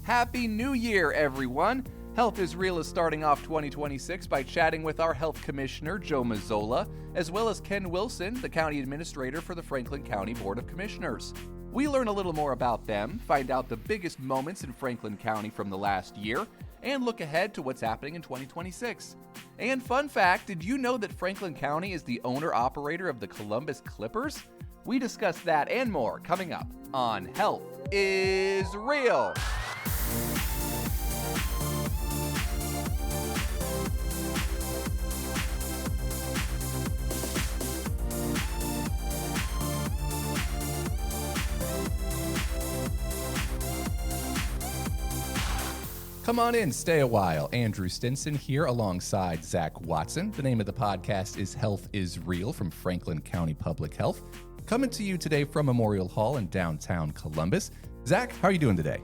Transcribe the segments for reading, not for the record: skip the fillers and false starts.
Happy New Year, everyone! Health is Real is starting off 2026 by chatting with our Health Commissioner Joe Mazzola, as well as Ken Wilson, the County Administrator for the Franklin County Board of Commissioners. We learn a little more about them, find out the biggest moments in Franklin County from the last year, and look ahead to what's happening in 2026. And fun fact, did you know that Franklin County is the owner-operator of the Columbus Clippers? We discuss that and more coming up on Health is Real. Come on in, stay a while. Andrew Stinson here alongside Zach Watson. The name of the podcast is Health is Real from Franklin County Public Health. Coming to you today from Memorial Hall in downtown Columbus. Zach, how are you doing today?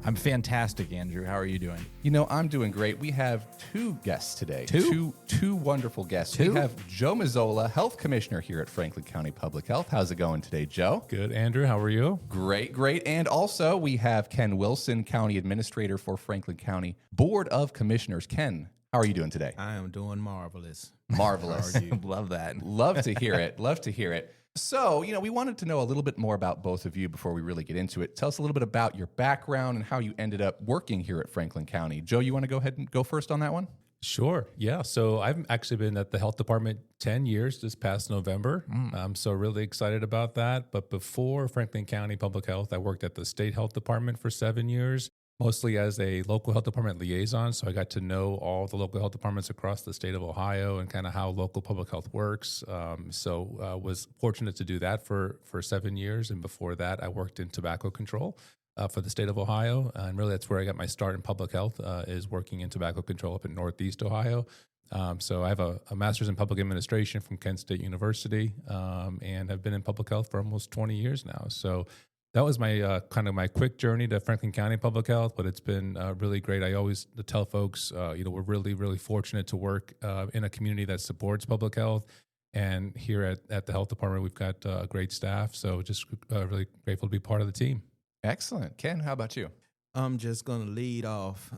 I'm fantastic, Andrew. How are you doing? You know, I'm doing great. We have two guests today. Two wonderful guests. We have Joe Mazzola, Health Commissioner here at Franklin County Public Health. How's it going today, Joe? Good, Andrew. How are you? Great. And also, we have Ken Wilson, County Administrator for Franklin County Board of Commissioners. Ken, how are you doing today? I am doing marvelous. Marvelous. How are you? Love that. Love to hear it. So, we wanted to know a little bit more about both of you before we really get into it. Tell us a little bit about your background and how you ended up working here at Franklin County. Joe, you want to go ahead and go first on that one? Sure. Yeah. So I've actually been at the health department 10 years this past November. I'm so really excited about that. But before Franklin County Public Health, I worked at the state health department for 7 years, mostly as a local health department liaison. So I got to know all the local health departments across the state of Ohio and kind of how local public health works. So was fortunate to do that for 7 years. And before that, I worked in tobacco control for the state of Ohio. And really that's where I got my start in public health, is working in tobacco control up in Northeast Ohio. So I have a master's in public administration from Kent State University, and have been in public health for almost 20 years now. So that was my kind of my quick journey to Franklin County Public Health, but it's been really great. I always tell folks, we're really fortunate to work in a community that supports public health. And here at the health department, we've got great staff. So just really grateful to be part of the team. Excellent. Ken, how about you? I'm just going to lead off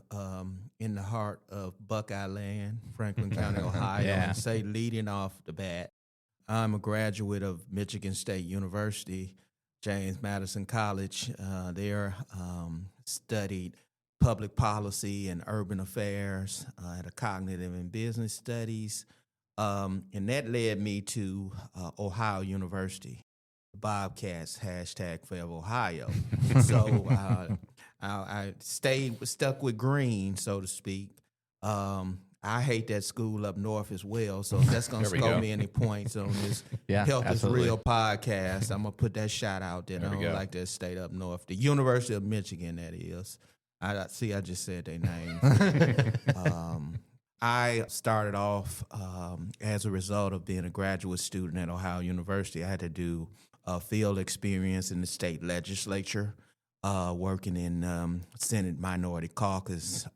in the heart of Buckeye Land, Franklin County, Ohio, and say leading off the bat, I'm a graduate of Michigan State University, James Madison College. There studied public policy and urban affairs at a cognitive and business studies. And that led me to Ohio University, Bobcats, #Forever Ohio. So I stuck with green, so to speak. I hate that school up north as well, so that's going to score me any points on this Health absolutely. is Real podcast. I'm going to put that shout out there. I don't like that state up north. The University of Michigan, that is. I just said their name. I started off as a result of being a graduate student at Ohio University. I had to do a field experience in the state legislature, working in Senate Minority Caucus,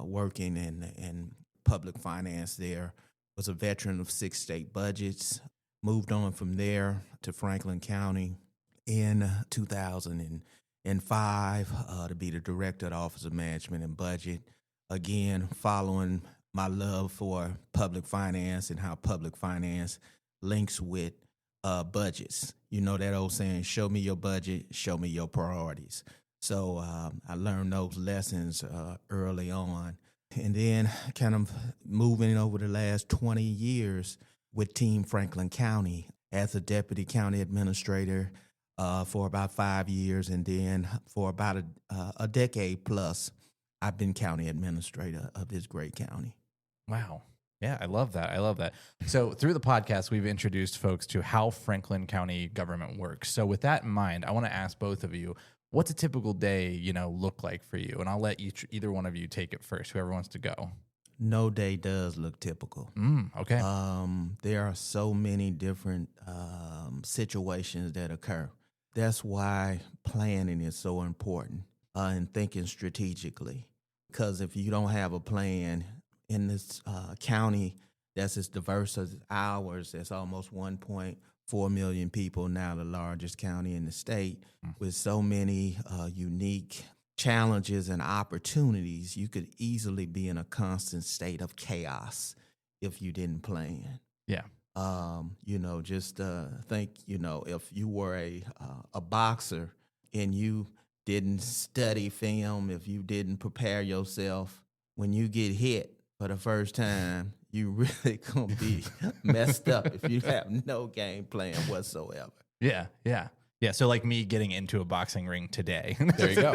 working in public finance there. Was a veteran of 6 state budgets. Moved on from there to Franklin County in 2005 to be the director of the Office of Management and Budget. Again, following my love for public finance and how public finance links with budgets. You know that old saying, show me your budget, show me your priorities. So I learned those lessons early on. And then kind of moving over the last 20 years with Team Franklin County as a deputy county administrator for about 5 years. And then for about a decade plus, I've been county administrator of this great county. Wow. Yeah, I love that. So through the podcast, we've introduced folks to how Franklin County government works. So with that in mind, I want to ask both of you, what's a typical day, look like for you? And I'll let either one of you take it first, whoever wants to go. No day does look typical. Okay. There are so many different situations that occur. That's why planning is so important and thinking strategically. Because if you don't have a plan in this county that's as diverse as ours, that's almost 1.4 million people, now the largest county in the state, with so many unique challenges and opportunities, you could easily be in a constant state of chaos if you didn't plan. Yeah. Just think, if you were a boxer and you didn't study film, if you didn't prepare yourself, when you get hit for the first time, you really gonna be messed up if you have no game plan whatsoever. Yeah. So like me getting into a boxing ring today. There you go.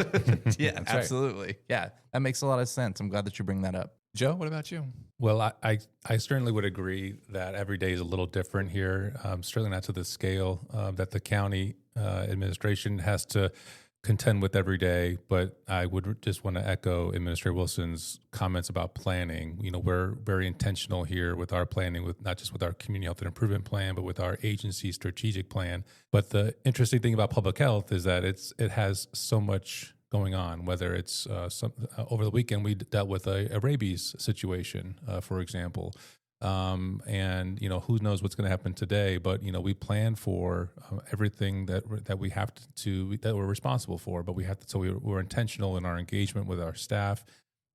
Yeah, That's absolutely. Right. Yeah, that makes a lot of sense. I'm glad that you bring that up. Joe, what about you? Well, I certainly would agree that every day is a little different here. Certainly not to the scale that the county administration has to contend with every day. But I would just want to echo Administrator Wilson's comments about planning. We're very intentional here with our planning, with not just with our community health and improvement plan, but with our agency strategic plan. But the interesting thing about public health is that it has so much going on, whether it's over the weekend, we dealt with a rabies situation, for example. And who knows what's going to happen today, but we plan for everything that we have to that we're responsible for, but we have to, so we're intentional in our engagement with our staff.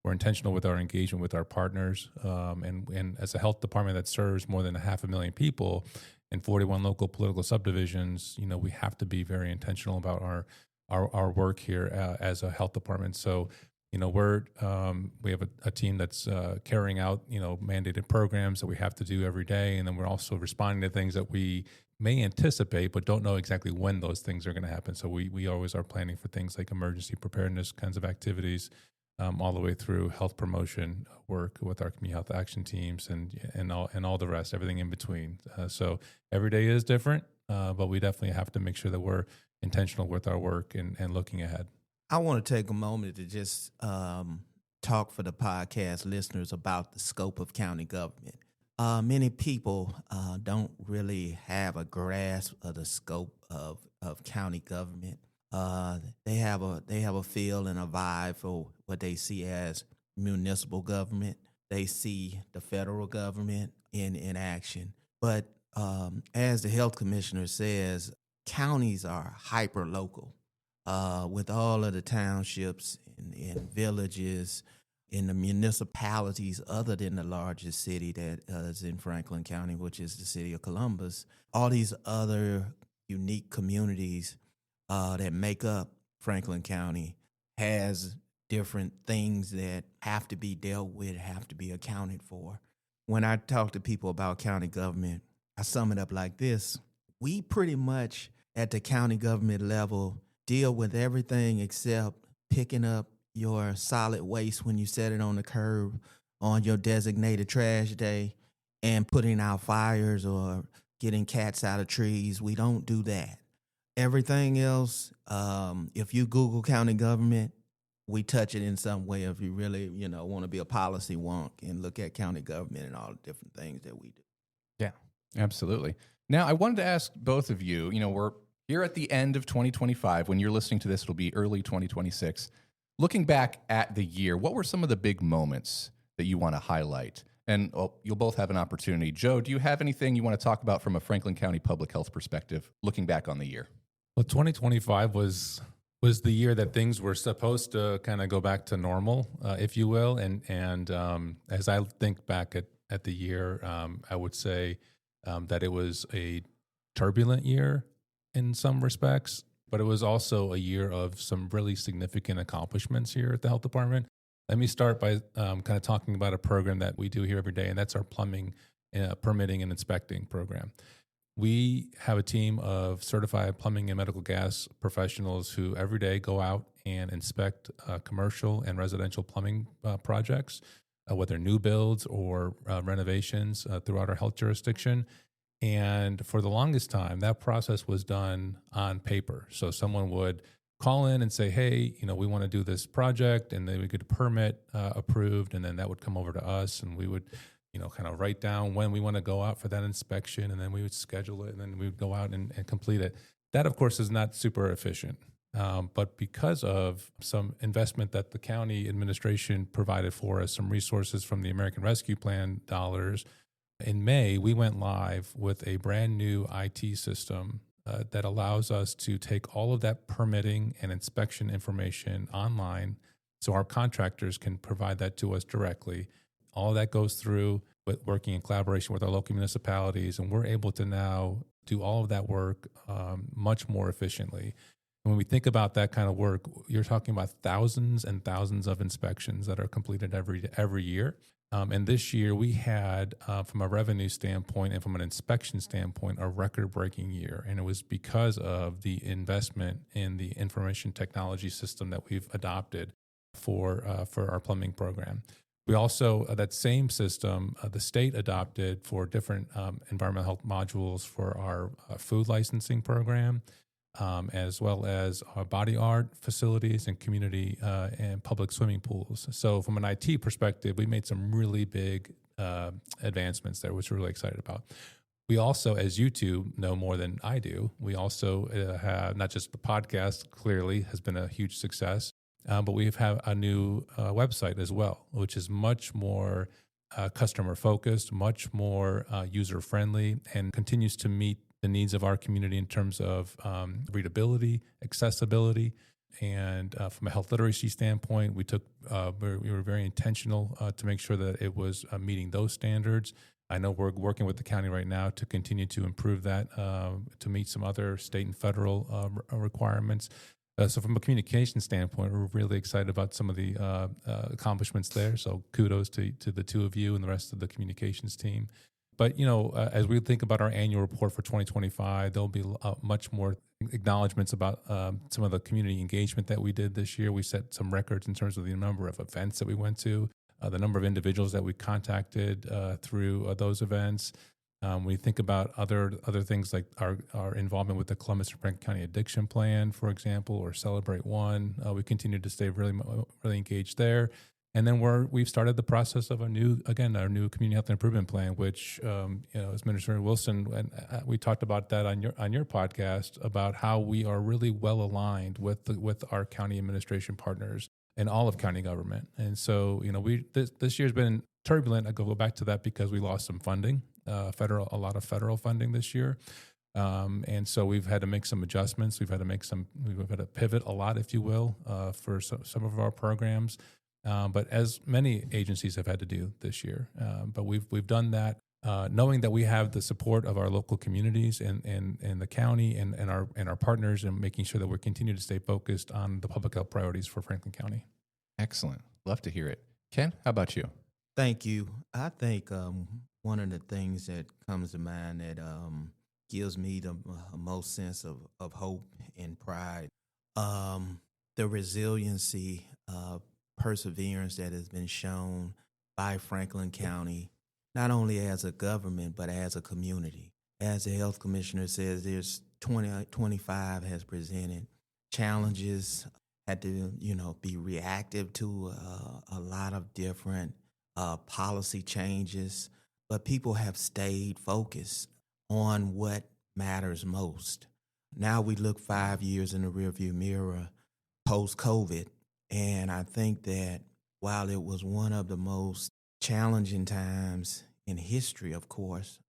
We're intentional with our engagement with our partners. And as a health department that serves more than 500,000 people in 41 local political subdivisions, we have to be very intentional about our work here as a health department. So, we have a team that's carrying out, mandated programs that we have to do every day. And then we're also responding to things that we may anticipate, but don't know exactly when those things are going to happen. So we always are planning for things like emergency preparedness kinds of activities, all the way through health promotion work with our community health action teams and all the rest, everything in between. So every day is different, but we definitely have to make sure that we're intentional with our work and looking ahead. I want to take a moment to just talk for the podcast listeners about the scope of county government. Many people don't really have a grasp of the scope of county government. They have a feel and a vibe for what they see as municipal government. They see the federal government in action. But as the Health Commissioner says, counties are hyper-local. With all of the townships and villages in the municipalities other than the largest city that is in Franklin County, which is the city of Columbus, all these other unique communities that make up Franklin County has different things that have to be dealt with, have to be accounted for. When I talk to people about county government, I sum it up like this. We pretty much at the county government level deal with everything except picking up your solid waste when you set it on the curb on your designated trash day and putting out fires or getting cats out of trees. We don't do that. Everything else, if you Google county government, we touch it in some way if you really, want to be a policy wonk and look at county government and all the different things that we do. Yeah, absolutely. Now, I wanted to ask both of you, we're here at the end of 2025. When you're listening to this, it'll be early 2026. Looking back at the year, what were some of the big moments that you want to highlight? And you'll both have an opportunity. Joe, do you have anything you want to talk about from a Franklin County public health perspective, looking back on the year? Well, 2025 was the year that things were supposed to kind of go back to normal, if you will. And as I think back at the year, I would say that it was a turbulent year in some respects, but it was also a year of some really significant accomplishments here at the health department. Let me start by kind of talking about a program that we do here every day, and that's our plumbing, permitting and inspecting program. We have a team of certified plumbing and medical gas professionals who every day go out and inspect commercial and residential plumbing projects, whether new builds or renovations throughout our health jurisdiction. And for the longest time, that process was done on paper. So someone would call in and say, hey, we want to do this project, and then we get a permit approved, and then that would come over to us, and we would, kind of write down when we want to go out for that inspection, and then we would schedule it, and then we would go out and complete it. That, of course, is not super efficient. But because of some investment that the county administration provided for us, some resources from the American Rescue Plan dollars, in May, we went live with a brand new IT system that allows us to take all of that permitting and inspection information online so our contractors can provide that to us directly. All of that goes through with working in collaboration with our local municipalities, and we're able to now do all of that work much more efficiently. When we think about that kind of work, you're talking about thousands and thousands of inspections that are completed every year. And this year we had, from a revenue standpoint and from an inspection standpoint, a record-breaking year. And it was because of the investment in the information technology system that we've adopted for our plumbing program. We also, that same system, the state adopted for different environmental health modules for our food licensing program, as well as our body art facilities and community and public swimming pools. So from an IT perspective, we made some really big advancements there, which we're really excited about. We also, as you two know more than I do, we also have not just the podcast, clearly has been a huge success, but we have a new website as well, which is much more customer focused, much more user friendly, and continues to meet the needs of our community in terms of readability, accessibility, and from a health literacy standpoint, we were very intentional to make sure that it was meeting those standards. I know we're working with the county right now to continue to improve that to meet some other state and federal requirements. So from a communication standpoint, we're really excited about some of the accomplishments there. So kudos to the two of you and the rest of the communications team. But, as we think about our annual report for 2025, there'll be much more acknowledgments about some of the community engagement that we did this year. We set some records in terms of the number of events that we went to, the number of individuals that we contacted through those events. We think about other things like our involvement with the Columbus and Franklin County Addiction Plan, for example, or Celebrate One. We continue to stay really engaged there. And then we've started the process of our new community health improvement plan, which as Minister Wilson and we talked about that on your podcast about how we are really well aligned with our county administration partners and all of county government. And so this year's been turbulent. I go back to that because we lost some funding, a lot of federal funding this year. And so we've had to make some adjustments. We've had to pivot a lot, if you will, for some of our programs. But as many agencies have had to do this year, but we've done that, knowing that we have the support of our local communities and the county and our partners, and making sure that we continue to stay focused on the public health priorities for Franklin County. Excellent. Love to hear it. Ken, how about you? Thank you. I think one of the things that comes to mind that gives me the most sense of hope and pride, the resiliency, perseverance that has been shown by Franklin County, not only as a government, but as a community. As the Health Commissioner says, there's 2025 has presented challenges, had to, be reactive to a lot of different policy changes, but people have stayed focused on what matters most. Now we look 5 years in the rearview mirror post-COVID, and I think that while it was one of the most challenging times in history, of course,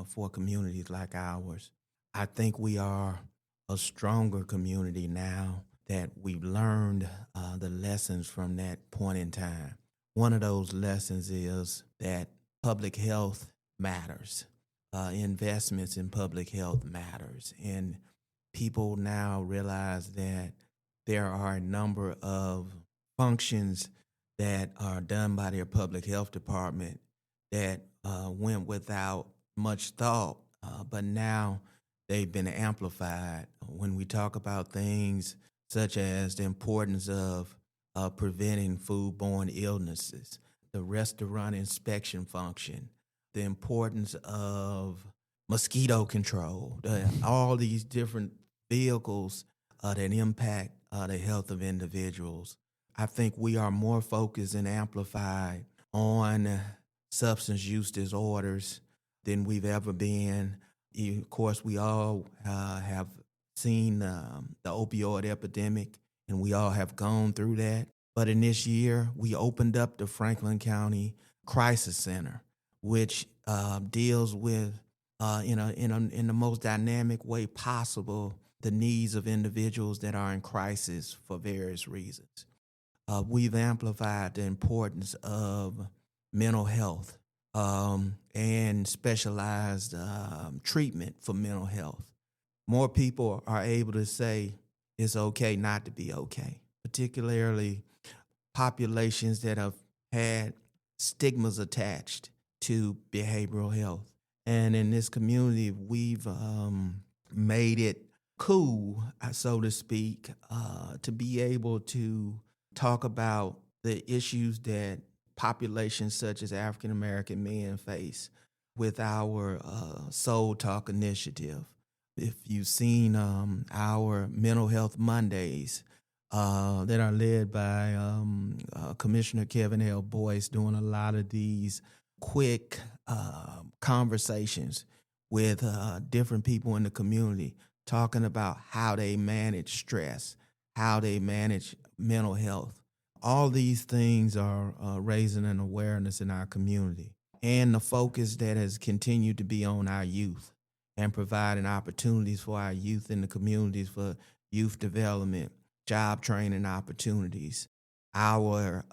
for communities like ours, I think we are a stronger community now that we've learned the lessons from that point in time. One of those lessons is that public health matters. Investments in public health matters. And people now realize that there are a number of functions that are done by their public health department that went without much thought, but now they've been amplified. When we talk about things such as the importance of preventing foodborne illnesses, the restaurant inspection function, the importance of mosquito control, all these different vehicles that impact the health of individuals. I think we are more focused and amplified on substance use disorders than we've ever been. Of course, we all have seen the opioid epidemic, and we all have gone through that. But in this year, we opened up the Franklin County Crisis Center, which deals with in the most dynamic way possible the needs of individuals that are in crisis for various reasons. We've amplified the importance of mental health and specialized treatment for mental health. More people are able to say it's okay not to be okay, particularly populations that have had stigmas attached to behavioral health. And in this community, we've made it cool, so to speak, to be able to talk about the issues that populations such as African American men face with our Soul Talk initiative. If you've seen our Mental Health Mondays that are led by Commissioner Kevin L. Boyce, doing a lot of these quick conversations with different people in the community, talking about how they manage stress, how they manage mental health. All these things are raising an awareness in our community, and the focus that has continued to be on our youth and providing opportunities for our youth in the communities for youth development, job training opportunities, our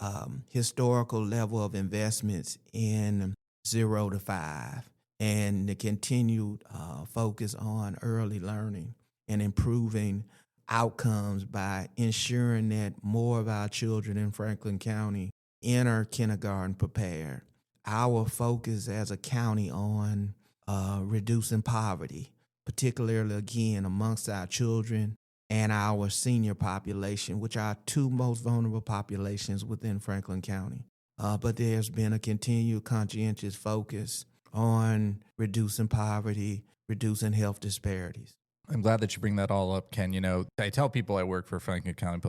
historical level of investments in 0 to 5, and the continued focus on early learning and improving outcomes by ensuring that more of our children in Franklin County enter kindergarten prepared. Our focus as a county on reducing poverty, particularly, again, amongst our children and our senior population, which are two most vulnerable populations within Franklin County. But there's been a continued conscientious focus on reducing poverty, reducing health disparities. I'm glad that you bring that all up, Ken. You know, I tell people I work for Franklin County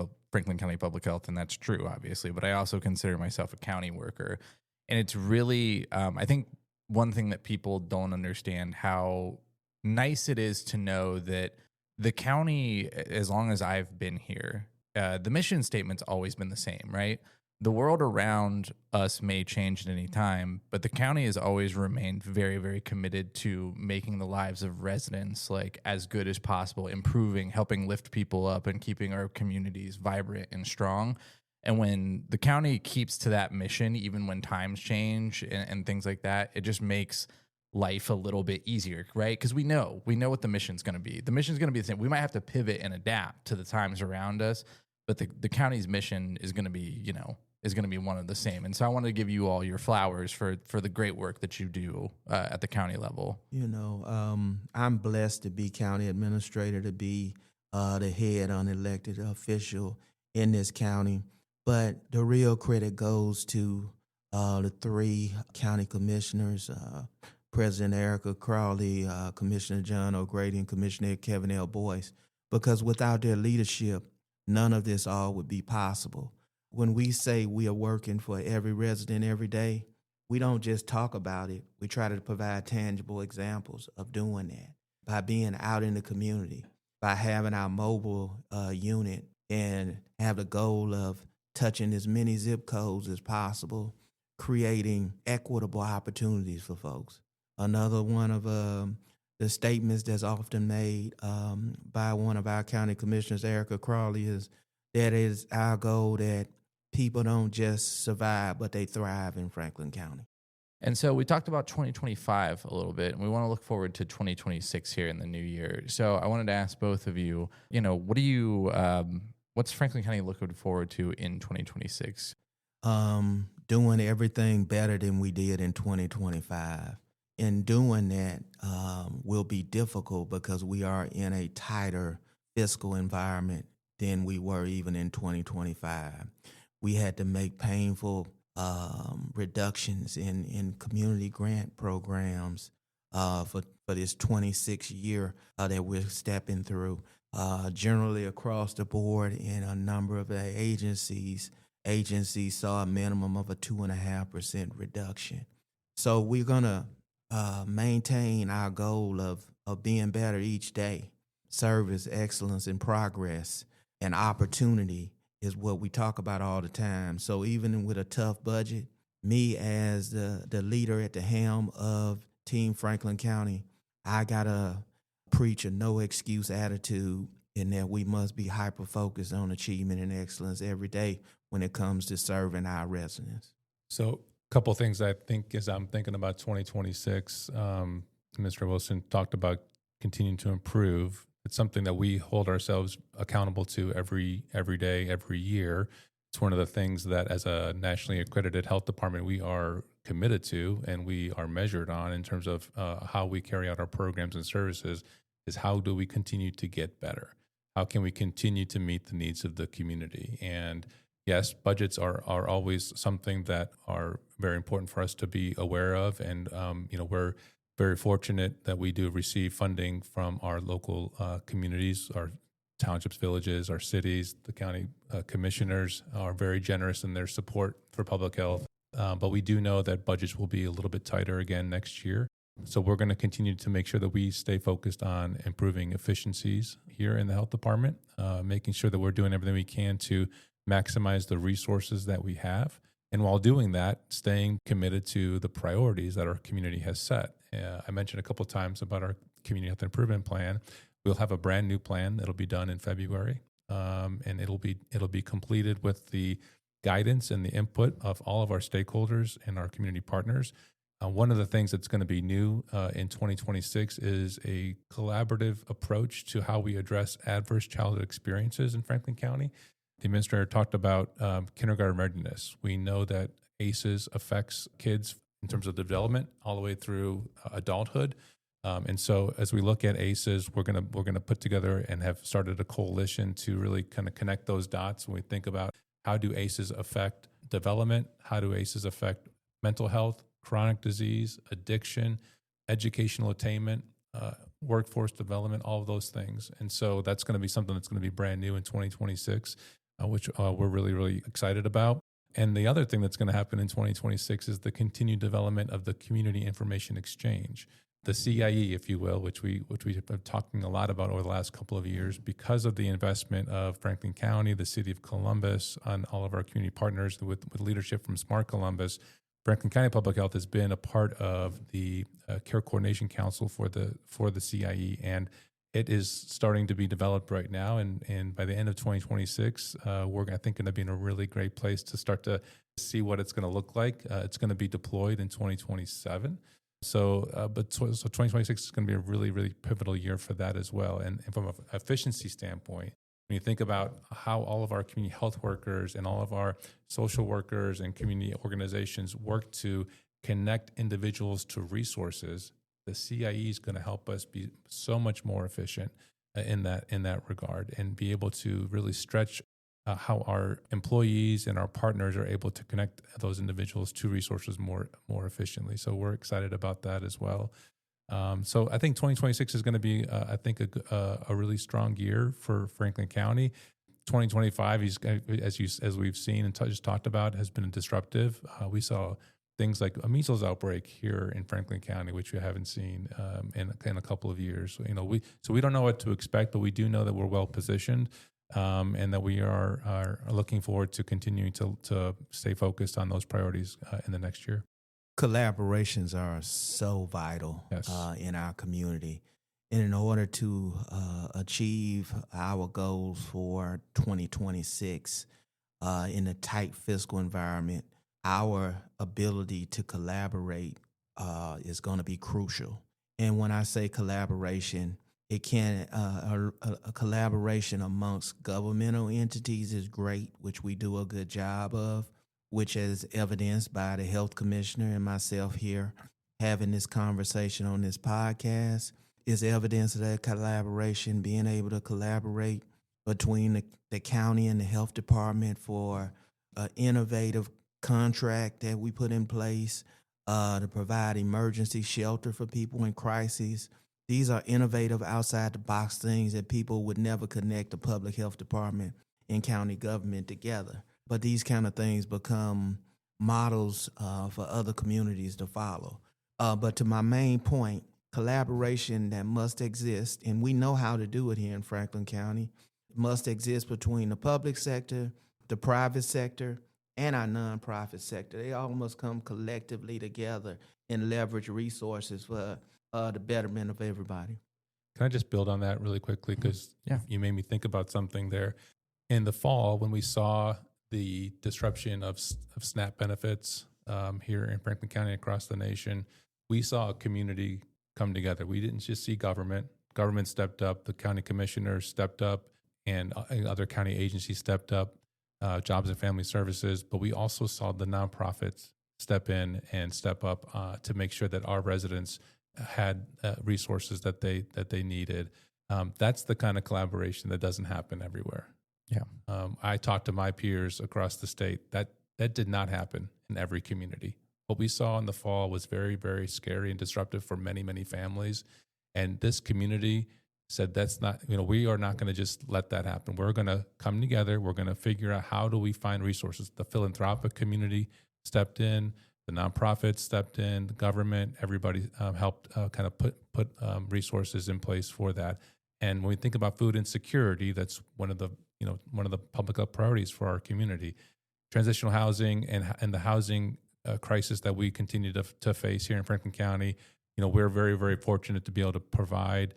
Public Health, and that's true, obviously, but I also consider myself a county worker. And it's really, I think one thing that people don't understand how nice it is to know that the county, as long as I've been here, the mission statement's always been the same, right? The world around us may change at any time, but the county has always remained very, very committed to making the lives of residents like as good as possible, improving, helping lift people up, and keeping our communities vibrant and strong. And when the county keeps to that mission, even when times change and things like that, it just makes life a little bit easier, right? Because we know what the mission's going to be. The mission's going to be the same. We might have to pivot and adapt to the times around us, but the county's mission is going to be, is going to be one of the same. And so I want to give you all your flowers for the great work that you do at the county level. I'm blessed to be county administrator, to be the head unelected official in this county. But the real credit goes to the 3 county commissioners, President Erica Crowley, Commissioner John O'Grady, and Commissioner Kevin L. Boyce, because without their leadership, none of this all would be possible. When we say we are working for every resident every day, we don't just talk about it. We try to provide tangible examples of doing that by being out in the community, by having our mobile unit and have the goal of touching as many zip codes as possible, creating equitable opportunities for folks. Another one of the statements that's often made by one of our county commissioners, Erica Crawley, is that it is our goal that people don't just survive, but they thrive in Franklin County. And so we talked about 2025 a little bit, and we want to look forward to 2026 here in the new year. So I wanted to ask both of you, what do you, what's Franklin County looking forward to in 2026? Doing everything better than we did in 2025. In doing that will be difficult because we are in a tighter fiscal environment than we were even in 2025. We had to make painful reductions in community grant programs for this 26th year that we're stepping through. Generally across the board in a number of the agencies saw a minimum of a 2.5% reduction. So we're going to maintain our goal of being better each day. Service, excellence, and progress and opportunity is what we talk about all the time. So even with a tough budget, me as the leader at the helm of Team Franklin County, I got to preach a no excuse attitude, in that we must be hyper focused on achievement and excellence every day when it comes to serving our residents. So, a couple of things I think as I'm thinking about 2026, Mr. Wilson talked about continuing to improve. It's something that we hold ourselves accountable to every day, every year. It's one of the things that, as a nationally accredited health department, we are committed to and we are measured on in terms of how we carry out our programs and services. Is how do we continue to get better? How can we continue to meet the needs of the community? And yes, budgets are always something that are very important for us to be aware of. And, we're very fortunate that we do receive funding from our local communities, our townships, villages, our cities. The county commissioners are very generous in their support for public health. But we do know that budgets will be a little bit tighter again next year. So we're going to continue to make sure that we stay focused on improving efficiencies here in the health department, making sure that we're doing everything we can to maximize the resources that we have. And while doing that, staying committed to the priorities that our community has set. I mentioned a couple of times about our community health improvement plan. We'll have a brand new plan that'll be done in February, and it'll be completed with the guidance and the input of all of our stakeholders and our community partners. One of the things that's going to be new in 2026 is a collaborative approach to how we address adverse childhood experiences in Franklin County. The administrator talked about kindergarten readiness. We know that ACEs affects kids in terms of development all the way through adulthood. And so as we look at ACEs, we're gonna put together and have started a coalition to really kind of connect those dots when we think about how do ACEs affect development, how do ACEs affect mental health, chronic disease, addiction, educational attainment, workforce development, all of those things. And so that's going to be something that's going to be brand new in 2026, which we're really, really excited about. And the other thing that's going to happen in 2026 is the continued development of the Community Information Exchange, the CIE, if you will, which we have been talking a lot about over the last couple of years because of the investment of Franklin County, the City of Columbus, and all of our community partners with leadership from Smart Columbus. Franklin County Public Health has been a part of the Care Coordination Council for the CIE, and it is starting to be developed right now. And by the end of 2026, we're, I think, going to be in a really great place to start to see what it's going to look like. It's going to be deployed in 2027. So 2026 is going to be a really, really pivotal year for that as well. And from an efficiency standpoint, when you think about how all of our community health workers and all of our social workers and community organizations work to connect individuals to resources, the CIE is going to help us be so much more efficient in that regard and be able to really stretch how our employees and our partners are able to connect those individuals to resources more efficiently. So we're excited about that as well. So I think 2026 is going to be, a really strong year for Franklin County. 2025, as we've seen and just talked about, has been disruptive. We saw things like a measles outbreak here in Franklin County, which we haven't seen in a couple of years. So we don't know what to expect, but we do know that we're well positioned, and that we are looking forward to continuing to stay focused on those priorities in the next year. Collaborations are so vital in our community. And in order to achieve our goals for 2026 in a tight fiscal environment, our ability to collaborate is going to be crucial. And when I say collaboration, it can a collaboration amongst governmental entities is great, which we do a good job of, which is evidenced by the Health Commissioner and myself here having this conversation on this podcast, is evidence of that collaboration, being able to collaborate between the county and the health department for an innovative contract that we put in place to provide emergency shelter for people in crises. These are innovative, outside-the-box things that people would never connect the public health department and county government together. But these kind of things become models for other communities to follow. But to my main point, collaboration that must exist, and we know how to do it here in Franklin County, must exist between the public sector, the private sector, and our nonprofit sector. They all must come collectively together and leverage resources for the betterment of everybody. Can I just build on that really quickly? Because you made me think about something there. In the fall, when we saw the disruption of SNAP benefits here in Franklin County, across the nation, we saw a community come together. We didn't just see government. Government stepped up. The county commissioners stepped up, and other county agencies stepped up, Jobs and Family Services. But we also saw the nonprofits step in and step up to make sure that our residents had resources that they needed. That's the kind of collaboration that doesn't happen everywhere. Yeah, I talked to my peers across the state. That did not happen in every community. What we saw in the fall was very, very scary and disruptive for many, many families. And this community said, that's not, we are not going to just let that happen. We're going to come together. We're going to figure out how do we find resources. The philanthropic community stepped in, the nonprofits stepped in, the government, everybody helped kind of put resources in place for that. And when we think about food insecurity, that's one of the public health priorities for our community. Transitional housing and the housing crisis that we continue to face here in Franklin County, we're very, very fortunate to be able to provide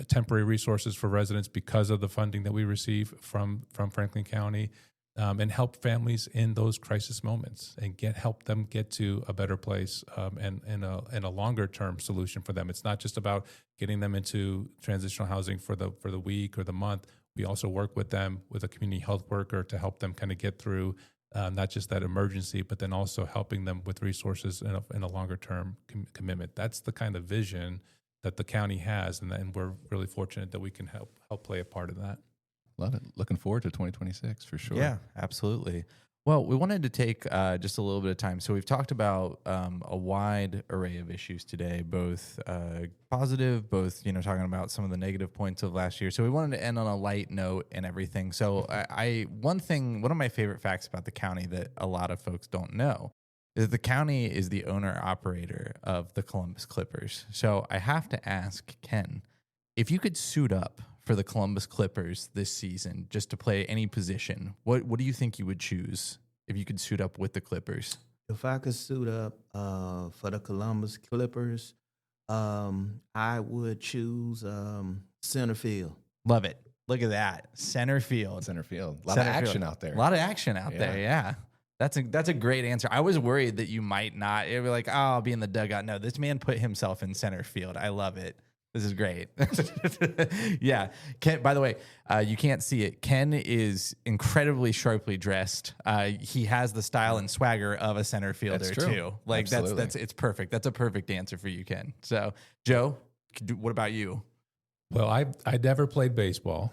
temporary resources for residents because of the funding that we receive from Franklin County, and help families in those crisis moments and help them get to a better place, and a longer term solution for them. It's not just about getting them into transitional housing for the week or the month. We also work with them with a community health worker to help them kind of get through not just that emergency, but then also helping them with resources in a longer term commitment. That's the kind of vision that the county has, and we're really fortunate that we can help play a part in that. Love it. Looking forward to 2026 for sure. Yeah, absolutely. Well, we wanted to take just a little bit of time. So we've talked about a wide array of issues today, both positive, both, talking about some of the negative points of last year. So we wanted to end on a light note and everything. So one of my favorite facts about the county that a lot of folks don't know is that the county is the owner-operator of the Columbus Clippers. So I have to ask Ken, if you could suit up for the Columbus Clippers this season, just to play any position, what do you think you would choose if you could suit up with the Clippers? If I could suit up for the Columbus Clippers, I would choose center field. Love it. Look at that. Center field. Center field. A lot of action out there. A lot of action out there, yeah. That's a great answer. I was worried that you might not. It'd be like, I'll be in the dugout. No, this man put himself in center field. I love it. This is great. Yeah. Ken, by the way, you can't see it. Ken is incredibly sharply dressed. He has the style and swagger of a center fielder too. Like it's perfect. That's a perfect answer for you, Ken. So, Joe, what about you? Well, I never played baseball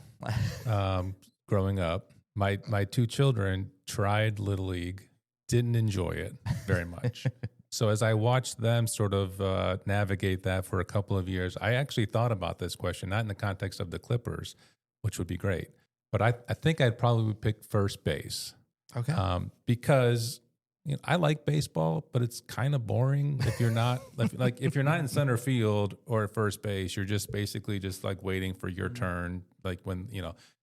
growing up. My two children tried Little League, didn't enjoy it very much. So as I watched them sort of navigate that for a couple of years, I actually thought about this question, not in the context of the Clippers, which would be great, but I think I'd probably pick first base. Okay. Because I like baseball, but it's kind of boring if you're not like if you're not in center field or at first base, you're just basically just like waiting for your turn, like when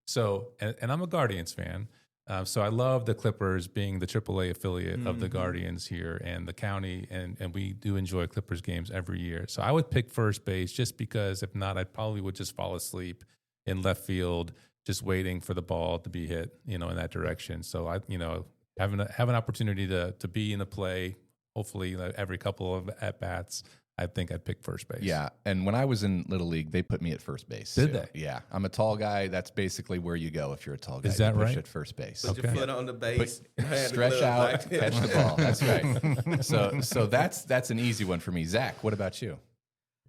So and I'm a Guardians fan. So I love the Clippers being the AAA affiliate of the Guardians here and the county, and we do enjoy Clippers games every year. So I would pick first base just because if not, I probably would just fall asleep in left field, just waiting for the ball to be hit, in that direction. So I, have an opportunity to be in a play, hopefully every couple of at bats. I think I'd pick first base. Yeah, and when I was in Little League, they put me at first base. Did they? Yeah, I'm a tall guy. That's basically where you go if you're a tall guy. Is that you push right? At first base. Put your foot on the base. Stretch out, catch the ball. That's right. So that's an easy one for me. Zach, what about you?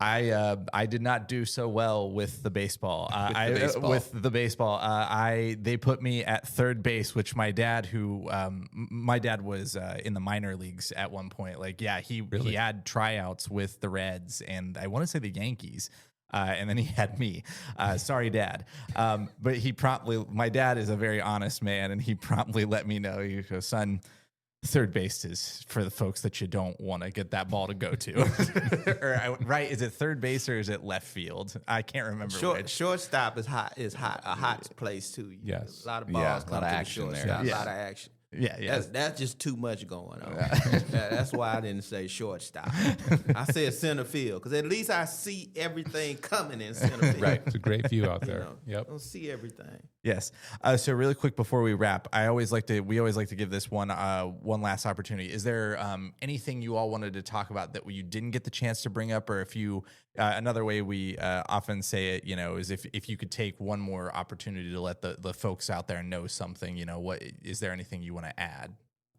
I did not do so well with the baseball. They put me at third base, which my dad was in the minor leagues at one point. He had tryouts with the Reds and I want to say the Yankees. And then he had me. Sorry, Dad. But my dad is a very honest man, and he promptly let me know, he goes, son, third base is for the folks that you don't want to get that ball to go to. Right? Is it third base or is it left field? I can't remember. Shortstop is a hot place too. Yes. A lot of balls, a lot of action there. A lot of action. Yeah. That's just too much going on. That's why I didn't say shortstop. I said center field because at least I see everything coming in center field. Right. It's a great view out there. Yep. I don't see everything. Yes. So really quick before we wrap, we always like to give this one last opportunity. Is there anything you all wanted to talk about that you didn't get the chance to bring up, or if you another way we often say it, is if you could take one more opportunity to let the folks out there know something, what is there anything you want to add?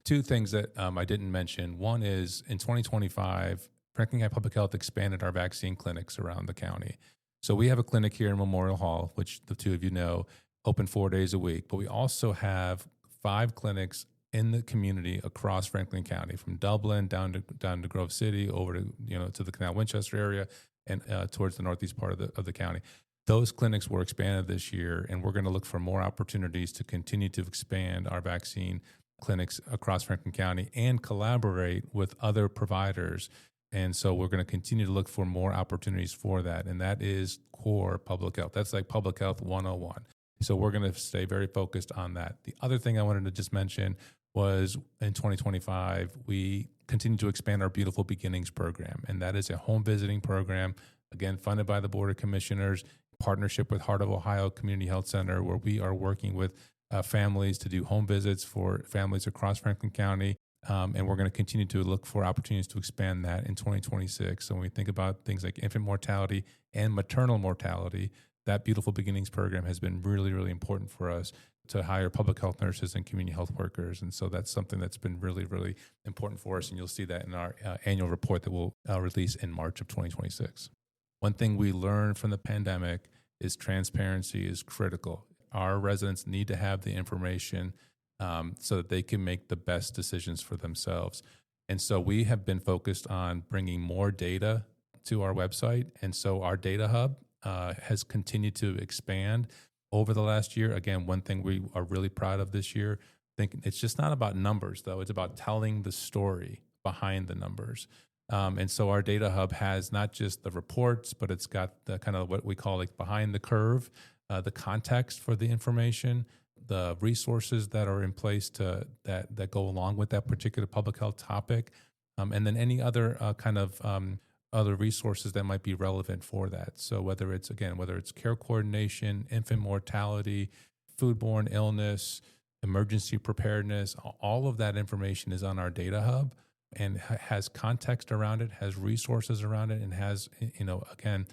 Two things that I didn't mention. One is in 2025, Franklin County Public Health expanded our vaccine clinics around the county. So we have a clinic here in Memorial Hall, which the two of you know, open 4 days a week. But we also have 5 clinics in the community across Franklin County, from Dublin down to Grove City, over to the Canal Winchester area, and towards the northeast part of the county. Those clinics were expanded this year, and we're going to look for more opportunities to continue to expand our vaccine clinics across Franklin County and collaborate with other providers. And so we're going to continue to look for more opportunities for that. And that is core public health. That's like public health 101. So we're going to stay very focused on that. The other thing I wanted to just mention was in 2025, we continue to expand our Beautiful Beginnings program. And that is a home visiting program, again, funded by the Board of Commissioners, partnership with Heart of Ohio Community Health Center, where we are working with families to do home visits for families across Franklin County. And we're going to continue to look for opportunities to expand that in 2026. So when we think about things like infant mortality and maternal mortality, that Beautiful Beginnings program has been really, really important for us to hire public health nurses and community health workers. And so that's something that's been really, really important for us. And you'll see that in our annual report that we'll release in March of 2026. One thing we learned from the pandemic is transparency is critical. Our residents need to have the information so that they can make the best decisions for themselves. And so we have been focused on bringing more data to our website. And so our data hub has continued to expand over the last year. Again, one thing we are really proud of this year, I think it's just not about numbers, though. It's about telling the story behind the numbers. And so our data hub has not just the reports, but it's got the kind of what we call like behind the curve, the context for the information, the resources that are in place that go along with that particular public health topic, and then any other kind of other resources that might be relevant for that. So whether it's care coordination, infant mortality, foodborne illness, emergency preparedness, all of that information is on our data hub and has context around it, has resources around it, and has, again,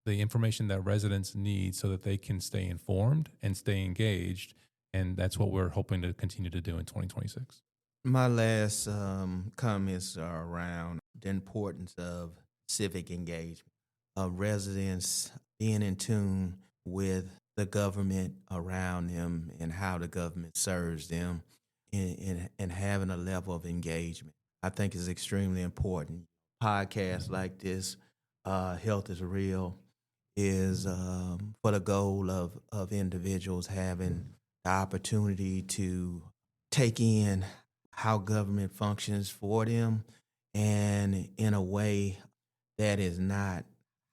the information that residents need so that they can stay informed and stay engaged. And that's what we're hoping to continue to do in 2026. My last comments are around the importance of civic engagement, of residents being in tune with the government around them and how the government serves them, and having a level of engagement. I think is extremely important. Podcasts like this, Health is Real, is for the goal of individuals having the opportunity to take in how government functions for them, and in a way that is not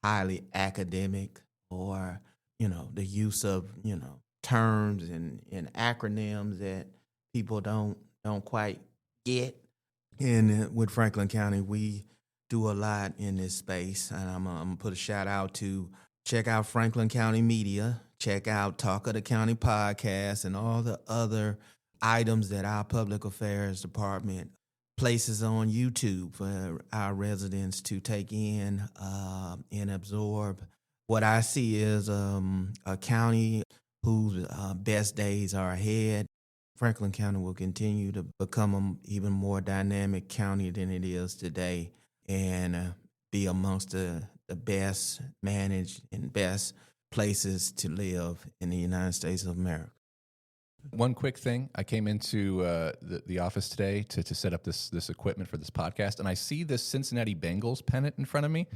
highly academic, or the use of terms and acronyms that people don't quite get. And with Franklin County, we do a lot in this space, and I'm gonna put a shout out to check out Franklin County Media, check out Talk of the County podcast, and all the other items that our Public Affairs Department places on YouTube for our residents to take in and absorb. What I see is a county whose best days are ahead. Franklin County will continue to become an even more dynamic county than it is today, and be amongst the best managed and best places to live in the United States of America. One quick thing. I came into the office today to set up this equipment for this podcast, and I see this Cincinnati Bengals pennant in front of me.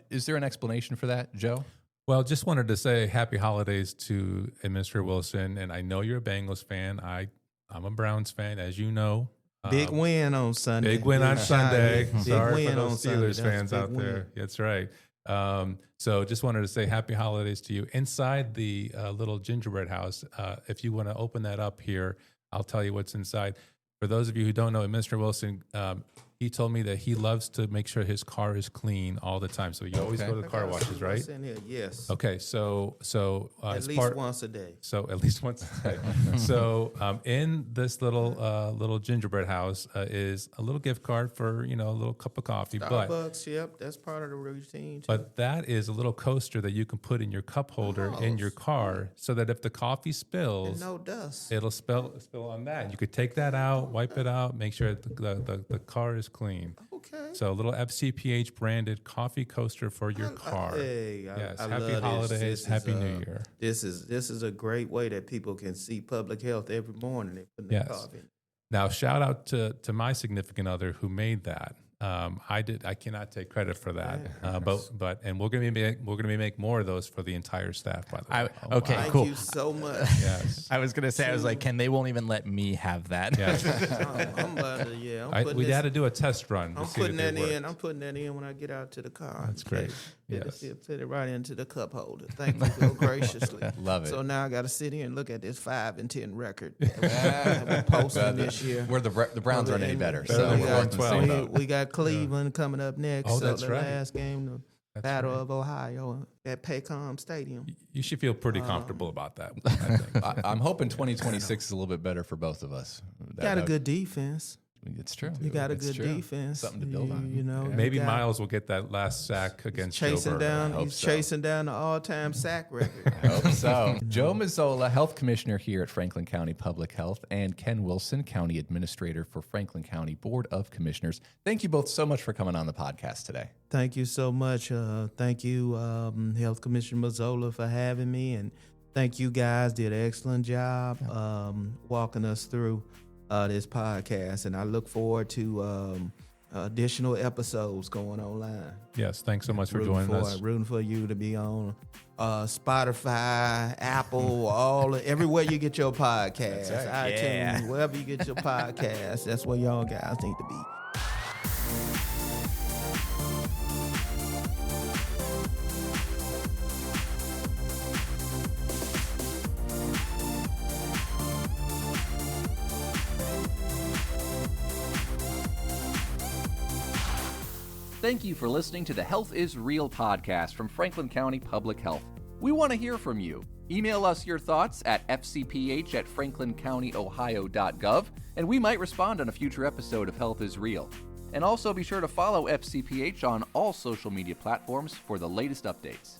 Is there an explanation for that, Joe? Well, just wanted to say happy holidays to Administrator Wilson, and I know you're a Bengals fan. I'm a Browns fan, as you know. Big win on Sunday. Big win on Sunday. Sorry for those Steelers Sunday. fans out there. That's right. So just wanted to say happy holidays to you. Inside the little gingerbread house, if you want to open that up here, I'll tell you what's inside. For those of you who don't know, Mr. Wilson, he told me that he loves to make sure his car is clean all the time. So you always go to the car washes, right? In here, yes. Okay, so at least once a day. So at least once a day. So in this little gingerbread house is a little gift card for a little cup of coffee. Starbucks, yep, that's part of the routine. Too. But that is a little coaster that you can put in your cup holder in your car, so that if the coffee spills, and no dust, it'll spill on that. You could take that out, wipe it out, make sure the car is clean. Okay. So a little FCPH branded coffee coaster for your car. Yes. Happy holidays. Happy New Year. This is a great way that people can see public health every morning. They put their coffee in. Now, shout out to my significant other who made that. I cannot take credit for that. And we're gonna be make more of those for the entire staff. By the way. Cool. Thank you so much. Yes. I was gonna say, I was like, they won't even let me have that. Yes. We had to do a test run. I'm putting that in. I'm putting that in when I get out to the car. That's great. Yes. Put it right into the cup holder. Thank you so graciously. Love it. So now I got to sit here and look at this 5 and 10 record that we're posting this year. Where the Browns aren't any better. So we got Cleveland coming up next. Oh, that's right. Last game, the Battle of Ohio at Paycom Stadium. You should feel pretty comfortable about that. I think. I'm hoping 2026 is a little bit better for both of us. Got a good defense. It's true. You got a good defense. Something to build on. Maybe Miles will get that last sack against chasing Joe down. Burrow. He's chasing down the all-time sack record. I hope so. Joe Mazzola, Health Commissioner here at Franklin County Public Health, and Ken Wilson, County Administrator for Franklin County Board of Commissioners. Thank you both so much for coming on the podcast today. Thank you so much. Thank you, Health Commissioner Mazzola, for having me, and thank you guys. Did an excellent job walking us through this podcast, and I look forward to additional episodes going online. Yes, thanks so much for joining us. Rooting for you to be on Spotify, Apple, everywhere you get your podcasts, right. iTunes, wherever you get your podcasts. That's where y'all guys need to be. Thank you for listening to the Health is Real podcast from Franklin County Public Health. We want to hear from you. Email us your thoughts at fcph@franklincountyohio.gov, and we might respond on a future episode of Health is Real. And also be sure to follow FCPH on all social media platforms for the latest updates.